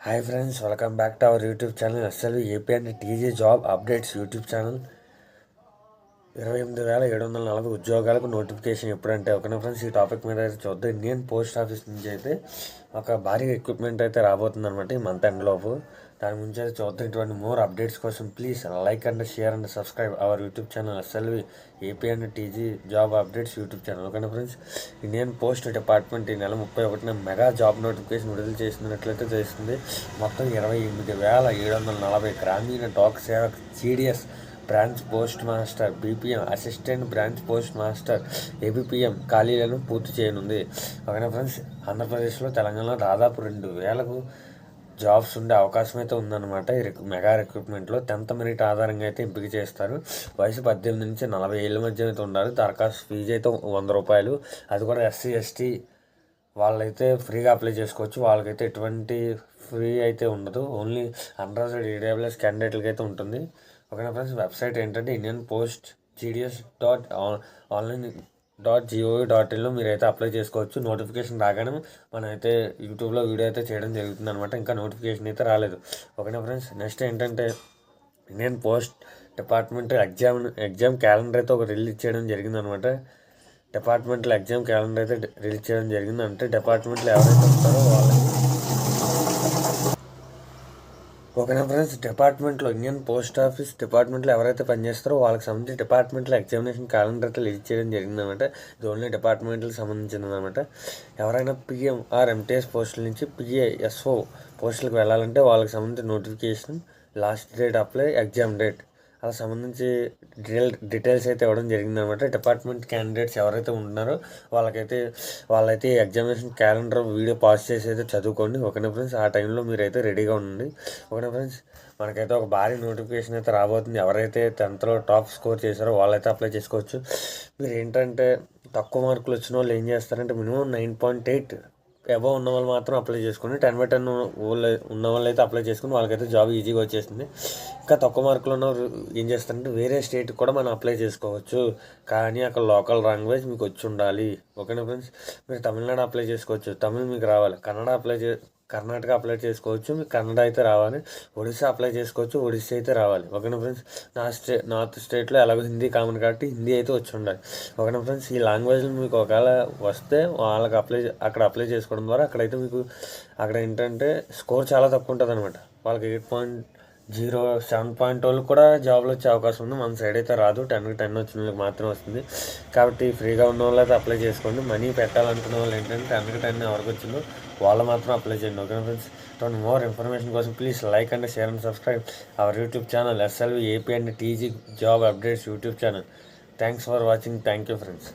Hi friends, welcome back to our YouTube channel SLV AP and TG job updates YouTube channel. 28,740 ఉద్యోగాలకు notification ఎప్పుడంటే ఓకేనా friends, ఈ topic మీద అయితే చూద్దాం. ఇండియన్ పోస్ట్ ఆఫీస్ నుంచి అయితే ఒక భారీ ఎక్విప్మెంట్ అయితే రాబోతుంది అనమాట ఈ మంత్ ఎండ్ లోపు. దాని గురించి అయితే చూద్దాం. ఇటువంటి మోర్ అప్డేట్స్ కోసం please like and share and subscribe our YouTube channel SLV AP and TG job updates YouTube channel ఓకేనా ఫ్రెండ్స్. ఇండియన్ పోస్ట్ డిపార్ట్మెంట్ ఈ నెల 31న మెగా జాబ్ నోటిఫికేషన్ విడుదల చేసినట్లయితే తెలుస్తుంది. మొత్తం 28,740 Gramin Dak Sevak GDS branch post master, BPM assistant branch post master, ABPM ఖాళీలను పూర్తి చేయనుంది ఓకేనా ఫ్రెండ్స్. ఆంధ్రప్రదేశ్లో తెలంగాణలో దాదాపు 2,000 జాబ్స్ ఉండే అవకాశం అయితే ఉందన్నమాట. ఈ మెగా రిక్రూట్మెంట్లో 10th మెరిట్ ఆధారంగా అయితే ఎంపిక చేస్తారు. వయసు 18 నుంచి 40 ఏళ్ళ మధ్య అయితే ఉండాలి. దరఖాస్తు ఫీజు అయితే 100 రూపాయలు. అది కూడా ఎస్సీ ఎస్టీ వాళ్ళైతే ఫ్రీగా అప్లై చేసుకోవచ్చు. వాళ్ళకైతే ఎటువంటి ఫ్రీ అయితే ఉండదు. ఓన్లీ అన్రిజర్వ్డ్ ఈడబ్ల్యూఎస్ క్యాండిడేట్లకి అయితే ఉంటుంది ఓకేనా ఫ్రెండ్స్. వెబ్సైట్ ఏంటంటే ఇండియన్ పోస్ట్ GDS.online.gov.inలో మీరైతే అప్లై చేసుకోవచ్చు. నోటిఫికేషన్ రాగానే మనమైతే యూట్యూబ్లో వీడియో అయితే చేయడం జరుగుతుంది అనమాట. ఇంకా నోటిఫికేషన్ అయితే రాలేదు ఓకేనా ఫ్రెండ్స్. నెక్స్ట్ ఏంటంటే Indian post department exam calendar అయితే ఒక రిలీజ్ చేయడం జరిగింది అనమాట. డిపార్ట్మెంట్లో ఎగ్జామ్ క్యాలెండర్ అయితే రిలీజ్ చేయడం జరిగింది. అంటే డిపార్ట్మెంట్లో ఎవరైతే ఉంటారో వాళ్ళకి ఓకేనా ఫ్రెండ్స్. డిపార్ట్మెంట్లో ఇండియన్ పోస్ట్ ఆఫీస్ డిపార్ట్మెంట్లో ఎవరైతే పనిచేస్తారో వాళ్ళకి సంబంధించి డిపార్ట్మెంట్లో ఎగ్జామినేషన్ క్యాలెండర్ అయితే రిలీజ్ చేయడం జరిగిందనమాట. ఇది ఓన్లీ డిపార్ట్మెంట్కి సంబంధించిందనమాట. ఎవరైనా పిఎం ఆర్ ఎంటీఎస్ పోస్టుల నుంచి పిఏఎస్ఓ పోస్టులకు వెళ్ళాలంటే వాళ్ళకి సంబంధించిన notification, last date apply, exam date అలా సంబంధించి డీటెయిల్స్ అయితే ఇవ్వడం జరిగిందనమాట. డిపార్ట్మెంట్ క్యాండిడేట్స్ ఎవరైతే ఉంటున్నారో వాళ్ళైతే ఎగ్జామినేషన్ క్యాలెండర్ వీడియో పాస్ చేసి అయితే చదువుకోండి ఓకేనా ఫ్రెండ్స్. ఆ టైంలో మీరైతే రెడీగా ఉండండి ఓకేనా ఫ్రెండ్స్. మనకైతే ఒక భారీ నోటిఫికేషన్ అయితే రాబోతుంది. ఎవరైతే 10th టాప్ స్కోర్ చేశారో వాళ్ళైతే అప్లై చేసుకోవచ్చు. మీరు ఏంటంటే తక్కువ మార్కులు వచ్చిన వాళ్ళు ఏం చేస్తారంటే మినిమం 9.8 అబవ్ ఉన్న వాళ్ళు మాత్రం అప్లై చేసుకుని 10/10 ఉన్న వాళ్ళు అయితే అప్లై చేసుకుని వాళ్ళకైతే జాబ్ ఈజీగా వచ్చేస్తుంది. ఇంకా తక్కువ మార్కులు ఉన్న ఏం చేస్తారంటే వేరే స్టేట్ కూడా మనం అప్లై చేసుకోవచ్చు. కానీ అక్కడ లోకల్ లాంగ్వేజ్ మీకు వచ్చి ఉండాలి ఓకేనా ఫ్రెండ్స్. మీరు తమిళనాడు అప్లై చేసుకోవచ్చు, తమిళ్ మీకు రావాలి. కర్ణాటక అప్లై చేసుకోవచ్చు, మీకు కన్నడ అయితే రావాలి. ఒడిస్సా అప్లై చేసుకోవచ్చు, ఒడిస్సా అయితే రావాలి ఓకేనా ఫ్రెండ్స్. నార్త్ స్టేట్లో ఎలాగో హిందీ కామన్ కాబట్టి హిందీ అయితే వచ్చి ఉండాలి ఓకేనా ఫ్రెండ్స్. ఈ లాంగ్వేజ్లు మీకు ఒకవేళ వస్తే వాళ్ళకి అక్కడ అప్లై చేసుకోవడం ద్వారా అక్కడ ఏంటంటే స్కోర్ చాలా తక్కువ ఉంటుంది అనమాట. వాళ్ళకి 8.07 వాళ్ళకి కూడా జాబ్లు వచ్చే అవకాశం ఉంది. మన సైడ్ అయితే రాదు. 10కి 10 వచ్చిన వాళ్ళకి మాత్రం వస్తుంది. కాబట్టి ఫ్రీగా ఉన్న వాళ్ళు అయితే అప్లై చేసుకోండి. మనీ పెట్టాలనుకున్న వాళ్ళు ఏంటంటే 10కి 10 ఎవరికి వచ్చిందో వాళ్ళు మాత్రం అప్లై చేయండి ఓకేనా ఫ్రెండ్స్. మోర్ ఇన్ఫర్మేషన్ కోసం please like and share and subscribe our YouTube channel SLV AP and TG job updates YouTube channel. Thanks for watching. Thank you friends.